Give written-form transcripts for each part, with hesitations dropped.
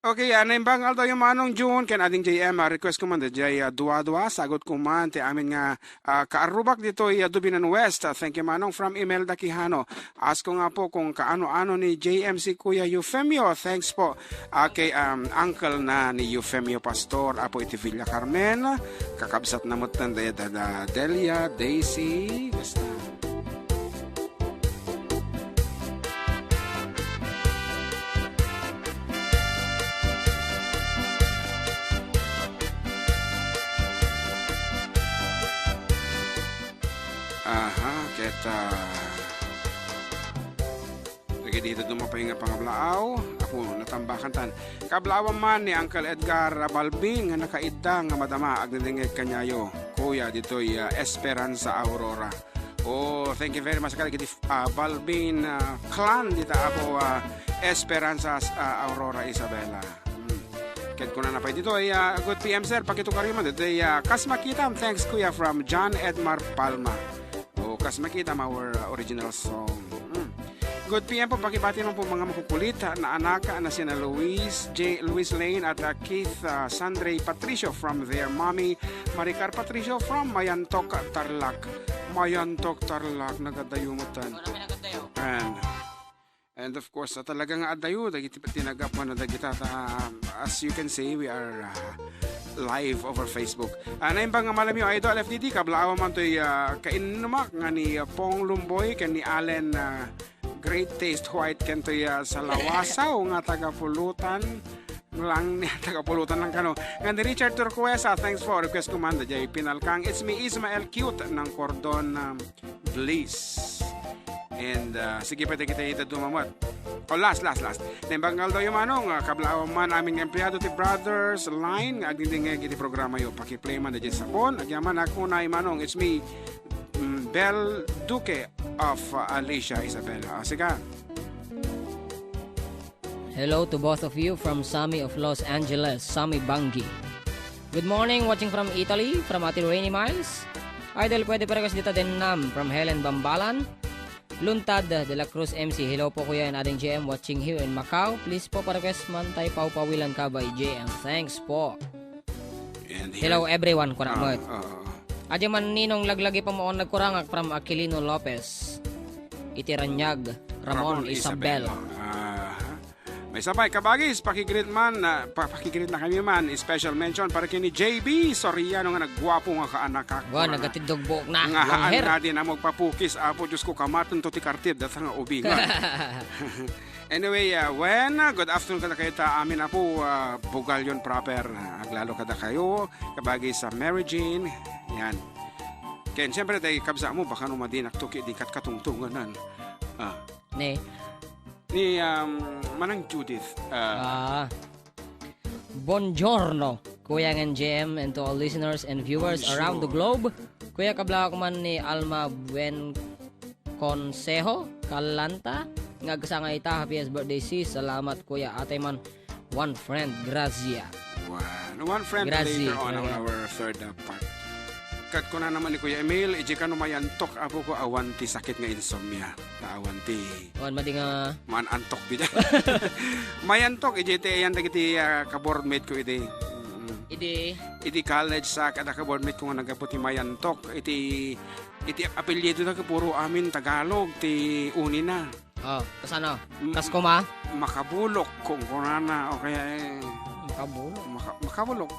Okay, naimbang alto yung manong June, ken ading JM, request ko man da jay dua-dua, sagot ko man, ti amin nga kaarubak dito Dubinan West. Thank you manong from Imelda Quijano. Ask ko nga po kung kaano-ano ni JM si Kuya Eufemio. Thanks po kay uncle na ni Eufemio Pastor, apo iti Villa Carmen, kakabsat na mo tanda Delia, Daisy, basta. Keta lagi dito dumapay nga pangablaaw ako natambakan tan kablawan man ni Uncle Edgar Balbing nga nakaida nga madama agdingeg kanyayo kuya ditoy Esperanza Aurora. Oh, thank you very much kay Balbing clan dita ako Esperanza Aurora Isabela. Ket ko na napay dito ay good PM sir pakitukari man dito ay kasmakitam thanks kuya from John Edmar Palma. Kas makita our original song. Good PM po, pakibati naman po mga makukulit na anak na sina Luis Lane at Keith Sandre Patricio from their mommy Maricar Patricio from Mayantok Tarlac. Mayantok Tarlac, nagadayumutan. And of course, talagang adayo, tinagap mo na dagita. As you can see, we are live over Facebook. Naimbang nga malam yung idol FDD, kablaawa man to'y kainumak nga ni Pong Lumboy, kan ni Allen Great Taste White, kan to'y sa Lawasaw, nga tagapulutan lang ni tagapulutan lang kano. Nga ni Richard Turquesa, thanks for request kumanda, jay pinalkang. It's me, Ismael Cute, ng Cordon Bliss. And sige pa kita dumamot. Oh, last. Nembanggal daw yung manong kablaaw man aming empleyado ti Brothers Line nga agdingding iti programa yo paki-play man dyan sa phone. Agyaman ako na manong it's me Bel Duque of Alicia Isabela. Sige. Hello to both of you from Sammy of Los Angeles, Sammy Bangi. Good morning, watching from Italy, from Ate Rainy Miles. Idol, pwede pa request dito din from Helen Bambalan. Luntad de la Cruz MC. Hello po kuya and ading JM watching here in Macau. Please po pa-request man tayo paupawilan ka by JM. Thanks po. Hello everyone. Kunamot. Adyo man ninong laglagi pa mo nagkurangak from Aquilino Lopez. Itiranyag Ramon Isabel. May sabay kabagis, pakigreet na kami man, special mention para kini JB Soriano nga naggwapo nga kaanak ako. Wow, nagatidog buok na. Nga haan nga din na magpapukis, apo Diyos ko kamaton to ti kartib, data nga ubingan. Anyway, good afternoon kada kayo ta amin na po, Bugalyon proper, aglalo kada kayo, kabagay sa Mary Jane, yan. Kaya siyempre tayo kabsa mo, baka numadinak to di kat katungtunganan. Ni Manang Judith. Buongiorno, Kuya ng JM and to all listeners and viewers around the globe. Kuya kabla ko man ni Alma Buen Consejo Calanta. Nga kasanga ita, happy birthday sis. Salamat kuya. Atay man, one friend, Grazia. One friend Grazia, later on our third part. Kat ko na naman ni Kuya Emil, iji ka no mayantok apo ko awanti sakit nga insomnia. Awanti. Madi nga man antok bida. Mayantok iji te yan dagiti ka-boardmate ko iti. Iti college sa kada ka-boardmate ko nga nagaputi mayantok. Iti apelyido na puro amin Tagalog ti unina. Oh, kasano? Kaskoma? Makabulok kung kunana o kaya Makabulok. Makabulok.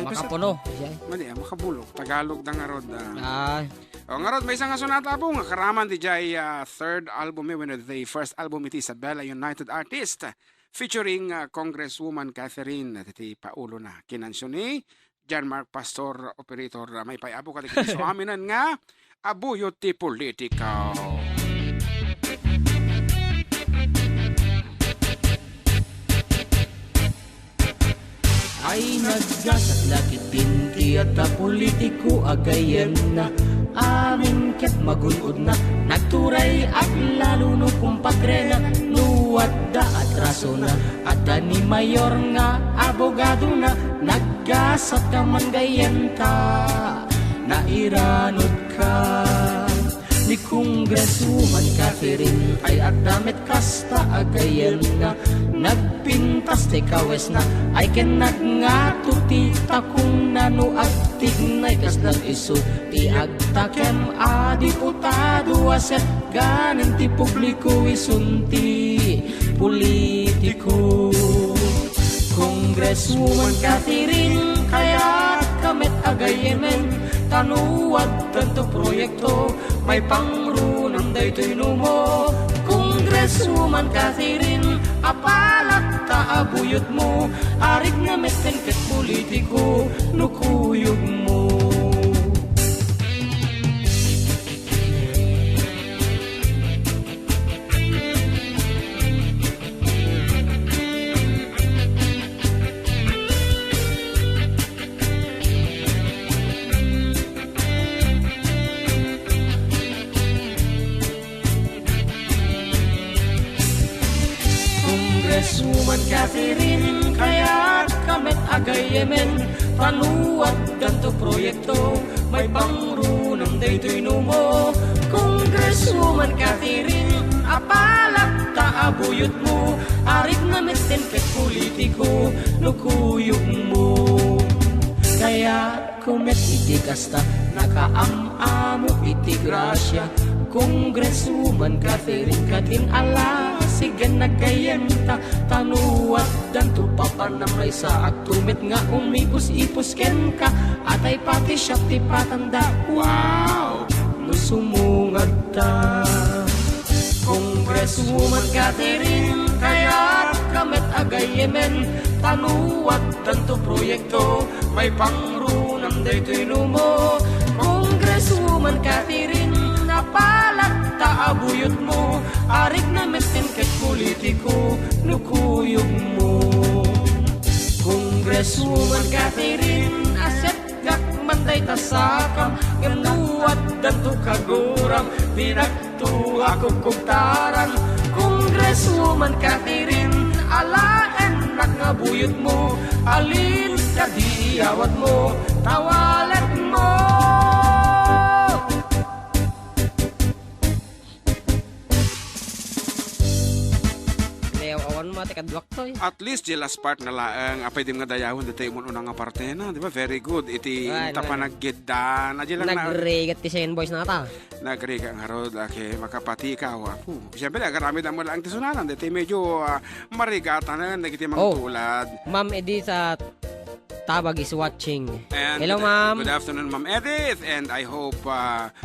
Makapuno. Mali, makabulok. Tagalog na nga rod. Nga rod, may isang sunata po nga karaman di jay third album when the first album iti Isabela United Artist featuring Congresswoman Catherine iti paulo na kinansyon ni John Mark Pastor Operator may payabo ka so aminan nga abuyo ti politika. Ay naggasat lakit pinti at politiko agayan na amin ket magunod na nagturay at lalo no kumpadre na nuwat da at raso na at ni mayor nga abogado na naggasat ka man gayan ta nairanod ka ni Kongresuman Catherine ay at damit kasta agayan na nagpinta aste kawes na ay kenag nga tuti takong nano at tignay kaslat iso ti agtakem a diputado aset ganin ti publiko isunti politiko. Congresswoman Catherine kaya kamet agayemen tanuwag tanto proyekto may pangrunang daytoy lumo. Congresswoman Catherine apalat taabuyot mo arig nga meten ket politiko nukuyog mo. Congresswoman Catherine kaya't kamet agayemen panuwag ganto proyekto may pangrunang daytoy numo. Congresswoman Catherine apalat taabuyot mo arig na meten ket politiko nukuyog mo. Kaya kumet iti kasta nakaamamo iti grasya. Congresswoman Catherine kadin ala sigan nagkayenta tanuwat danto papanamay sa agtumit nga umipos-ipos ken ka atay pati siya ti patanda wow musumungad ta. Congresswoman Catherine kaya kamet agayemen tanuwat danto proyekto may pangrunang daytoy lumo. Congresswoman Catherine napalat taabuyot mo arig na meten ket politiko nukuyog mo. Congresswoman Catherine aset gak manday tasakam nganuwat danto kaguram dinagto ako kugtaran. Congresswoman Catherine alaen nakabuyot mo alin kadiyawat mo tawalat mo. Awan mo ati kadwak to. At least the last part na laang pwede nga dayahon dito yung unang parte na, di ba? Very good. Iti tapanaggidan. Nagregat ti Sayan Boys na ata. Nagregat ang harod. Okay, makapati ka. Siyempre, agarami na mo lang tisunanan. Dito medyo marigatan na. Nagiti mga tulad. Ma'am Edi sa Tabag is watching. And hello, ma'am. Good afternoon, Ma'am Edith. And I hope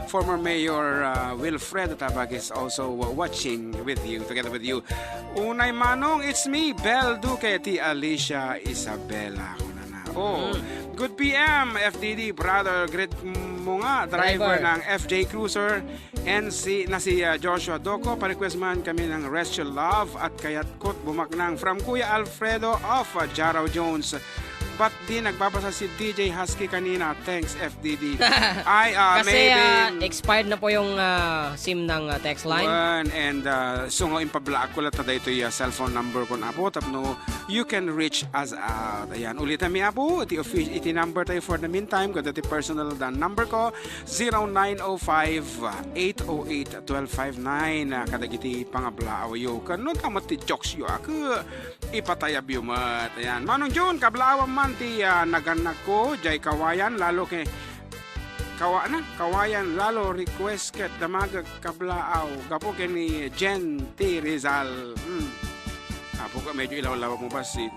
former Mayor Wilfred Tabag is also watching with you, together with you. Unay manong, it's me, Bel Duque, ti Alicia Isabela. Good PM, FDD, brother, great mo nga, driver ng FJ Cruiser, and si Joshua Doco, pa-request man kami ng Rest Your Love at Kayatkot Bumaknang from Kuya Alfredo of Jaraw Jones. Ba't di nagbabasa si DJ Husky kanina? Thanks, FDD. Kasi maybe expired na po yung SIM ng text line. And sungo impablaak ko lang tada ito yung cellphone number ko na po. Tapno, you can reach us out. Ayan, ulitin mi po. Iti number tayo for the meantime. Kung iti personal number ko, 0905-808-1259. Kadagiti pangablaaw yo. Kanon tamat ti jokes yo. Ako ipatayab yo mat. Ayan, Manong June, kablaawan man ti naganak ko, jay kawayan, lalo kay kawayan, lalo request ket damagag kablaaw. Gapo kay ni Jen T. Rizal. Apo ka medyo ilaw-law mo ba si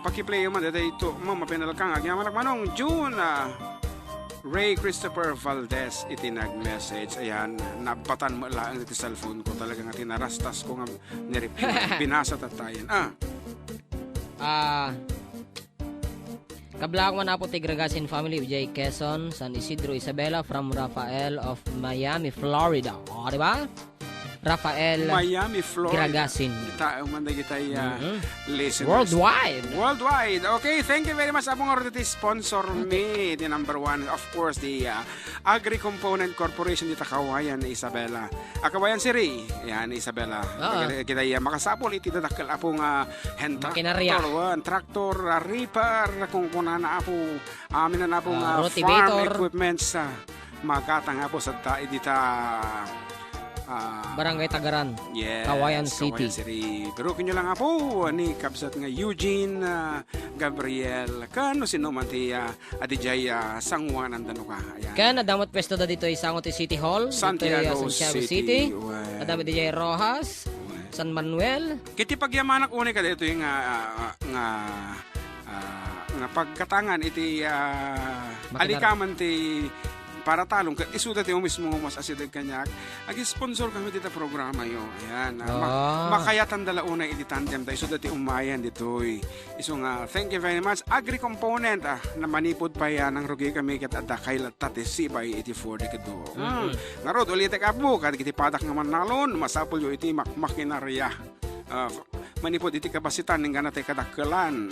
pakiplay man dito ito mo mapinal kang agyaman Manong June. Ray Christopher Valdez iti nag-message. Ayan, napatan mo lang iti cellphone ko. Talaga nga tinarastas ko nga binasa tatayan. Kablaak man po ti Gragasin family, J. Quezon, San Isidro Isabela from Rafael of Miami, Florida. O, di ba? Rafael Miami, Florida. Gragasin. Kita, umanda kita listeners. Worldwide. Okay, thank you very much. Abong order sponsor me. The number one, of course, the Agri Component Corporation dita Kawayan, Isabela. Kawayan si Ray. Yan, Isabela. Kita makasapol iti dadakal apong hand tractor, reaper, kung na apo, amin na apong farm equipments. Magatang apo sa dita Barangay Tagaran. Yes, Kawayan City. Pero kinyo lang po ni Kabsat nga Eugene Gabriel kano sino man ti adijay sangwan ang dano ka. Ayan. Kaya nadamot pwesto da dito isangot ti City Hall. Santiago City. Nadamot di Rojas. San Manuel. Kiti pagyamanak unay ka dito yung nga pagkatangan iti alikaman ti para talong isuda ti mismo mas asidag kanyak agi-sponsor kami dito programa yo. Ayan. Makayatan dala unay iti tandem da isuda ti umayan ditoy. Iso nga thank you very much Agri Component na manipod pa yan ang rugi kami ket adda kailat ti sibay iti 40 kado. Ngarod ulit kapo kad kiti padak nga manalon masapol yo iti makinarya. Manipod iti kapasitan ng ganatay kadakkelan.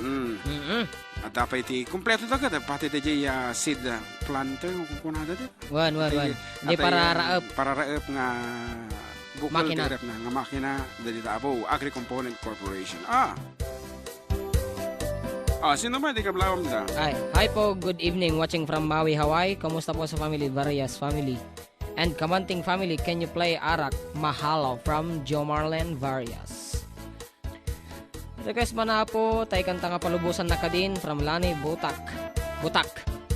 At dapat iti kompleto da kada pati iti seed planter kung kunada di. Wan. Di para raep. Para raep nga bukal Makina. direct na nga makina dali Davao Agri Component Corporation. Sino ba di kablawam da? Ay, hi po, good evening. Watching from Maui, Hawaii. Kamusta po sa family? Varias family. And Kamanting family, can you play Arak Mahalo from Jo Marlen Varias? Request man na po, tay kanta nga palubusan na kadin from Lani Butak.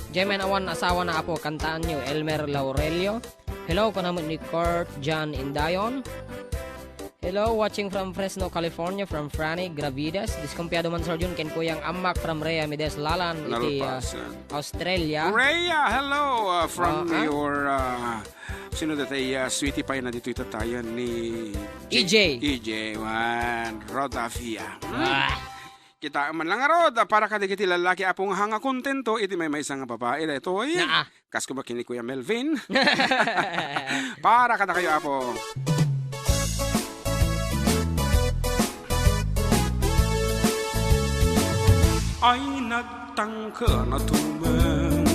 Jemen awan asawa na po, kantaan nyo, Elmer Laurelio. Hello, kanamot ni Kurt John Indayon. Hello, watching from Fresno, California, from Franny Gravides. Diskumpiyado man Sir Jun, ken kuyang amak from Rhea Mides Lalan, iti Australia. Rhea, hello from your sino datay sweetie pie na dito itatayan ni EJ. Rodafia. Kita man lang Rod para kadigiti lalaki apong hanga kontento iti may isang babae da ito kas ko ba kini Kuya Melvin para kada kayo apo. Ay nagtangka na tumeng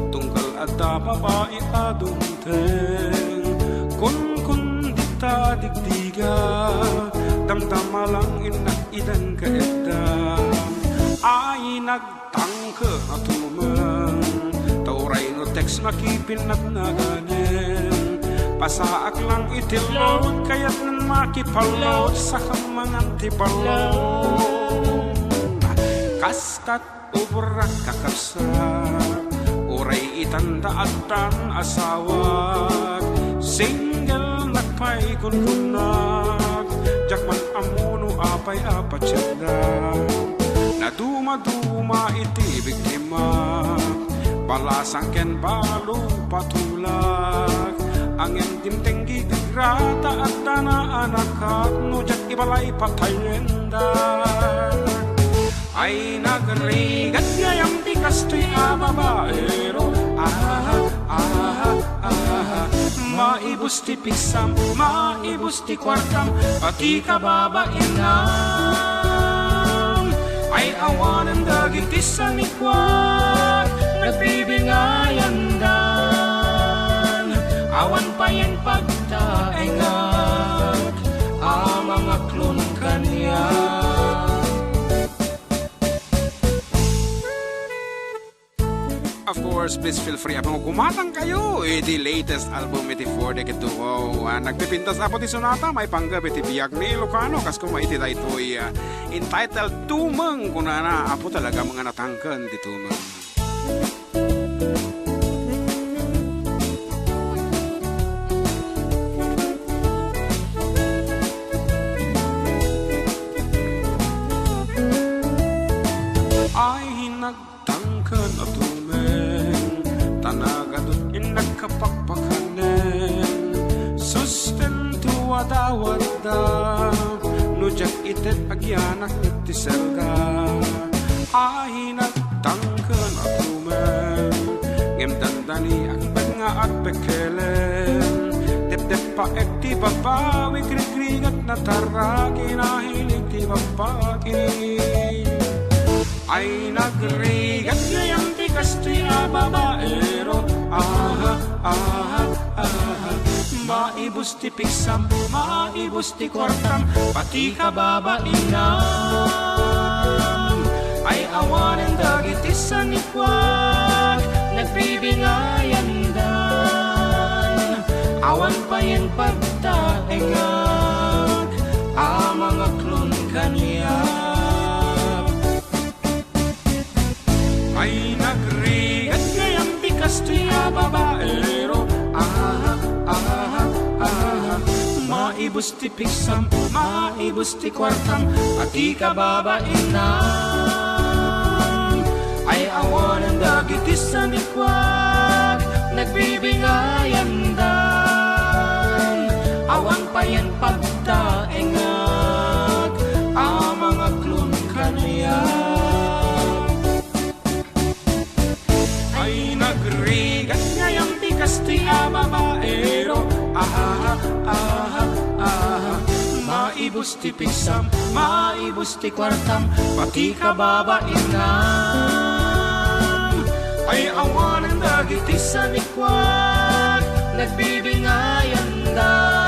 tungkal at babae adungteng kun dita digdiga damdama lang idan ka edam ay nagtangka na tumeng tauray no text makipin at naganen pasaak lang itilod kaya't nan makipalod sa kamangan tibalod kaskat ubrak kakabsak uray itanda atan asawag single nagpay kunkunag jakman amuno apay apatsenda na duma iti biktima balasang ken balo patulak angin timtenggi grata at dana anakat nujak ibalay patayenda ay nagrigat ngayang di kastoy babaero maibus ti piksam maibus ti kwartam pati kababainam ay awanan dagiti sanikwat nagbibingayan dan awan pa yan pagtaengat mga klon kanya. Of course, please feel free abang gumatang kayo. The latest album iti 4 Decade Duo. Nagpipintas na po ti sonata. May panggap iti biyag ni Ilocano. Kas kung maitita ito'y entitled Tumeng. Kung na apo talaga mga natangkan ti Tumeng. Ay nagtangkan at tanagadot inagkapakpakanen sustento wadawada nujak itet agyanak iti selga ay nagtangkan at umen ngemdandani akbet nga at bekelen dep pa ti babawi krikrigat na taragi nahilig ti babagi ay nagrigat ngayang ti kastoy babaero maibus ti piksam maibus ti kwartam pati kababainam ay awanan dagiti sanikwag nagbibingayan dan awan pa yan pagta engag mga klon kaniyak. Ay nagrigat Ngayang bikas tuya babaero, maibos ti piksam, maibos ti kwartam, at di ka babainan. Ay awan ang dagiti sa nikwag, nagbibingayan dan. Awan pa yan pagdaengag, mga klon kaniyak. ay nagrigat Ngayang bikas ti babaero, maibos ti piksam, maibos ti kwartam, pati ka babainan. Ay awan ang dagiti sa nikwag, nagbibingayan da.